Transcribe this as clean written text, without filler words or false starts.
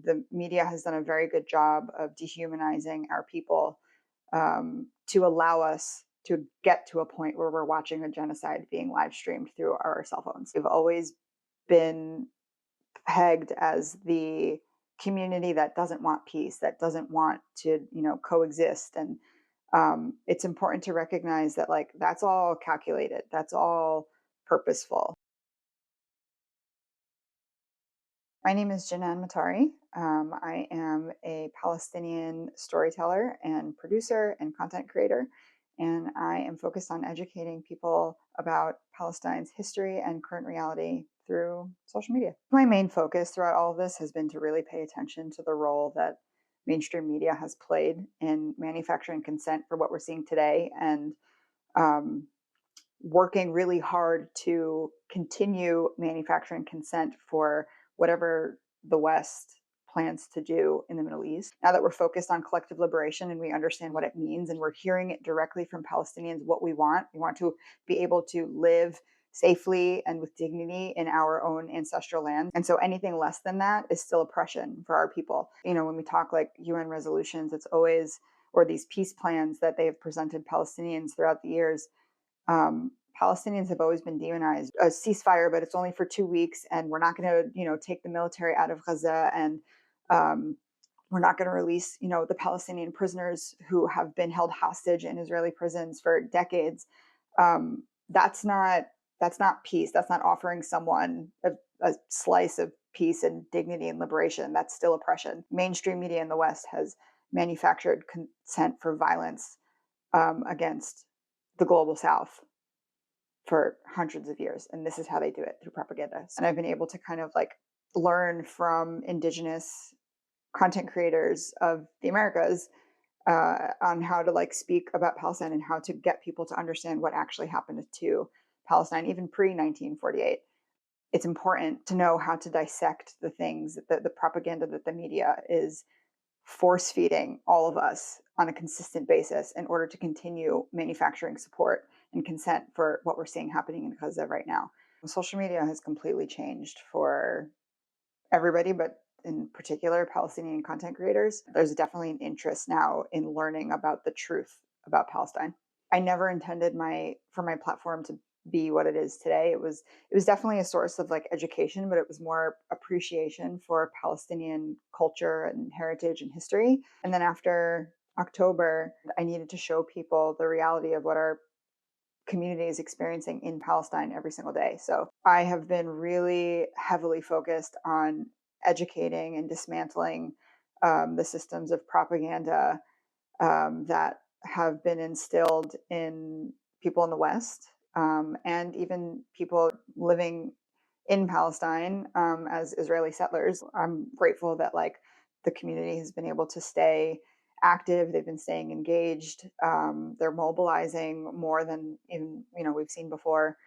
the media has done a very good job of dehumanizing our people, to allow us to get to a point where we're watching a genocide being live streamed through our cell phones. We've always been pegged as the community that doesn't want peace, that doesn't want to, coexist. And it's important to recognize that, like, that's all calculated, that's all purposeful. My name is Jenan Matari. I am a Palestinian storyteller and producer and content creator, and I am focused on educating people about Palestine's history and current reality through social media. My main focus throughout all of this has been to really pay attention to the role that mainstream media has played in manufacturing consent for what we're seeing today, and um, working really hard to continue manufacturing consent for whatever the West plans to do in the Middle East. Now that we're focused on collective liberation and we understand what it means, and we're hearing it directly from Palestinians what we want to be able to live safely and with dignity in our own ancestral land. And so anything less than that is still oppression for our people. When we talk like UN resolutions, it's always, or these peace plans that they have presented Palestinians throughout the years, Palestinians have always been demonized. A ceasefire, but it's only for 2 weeks, and we're not going to, take the military out of Gaza, and we're not going to release, the Palestinian prisoners who have been held hostage in Israeli prisons for decades. That's not peace. That's not offering someone a slice of peace and dignity and liberation. That's still oppression. Mainstream media in the West has manufactured consent for violence against the global South for hundreds of years. And this is how they do it, through propaganda. And I've been able to kind of like learn from indigenous content creators of the Americas on how to like speak about Palestine and how to get people to understand what actually happened to Palestine, even pre 1948. It's important to know how to dissect the things, the propaganda that the media is force feeding all of us on a consistent basis in order to continue manufacturing support and consent for what we're seeing happening in Gaza right now. Social media has completely changed for everybody, but in particular Palestinian content creators. There's definitely an interest now in learning about the truth about Palestine. I never intended for my platform to be what it is today. It was definitely a source of like education, but it was more appreciation for Palestinian culture and heritage and history. And then after October, I needed to show people the reality of what our community is experiencing in Palestine every single day. So I have been really heavily focused on educating and dismantling the systems of propaganda that have been instilled in people in the West, and even people living in Palestine as Israeli settlers. I'm grateful that like the community has been able to stay active. They've been staying engaged. They're mobilizing more than we've seen before.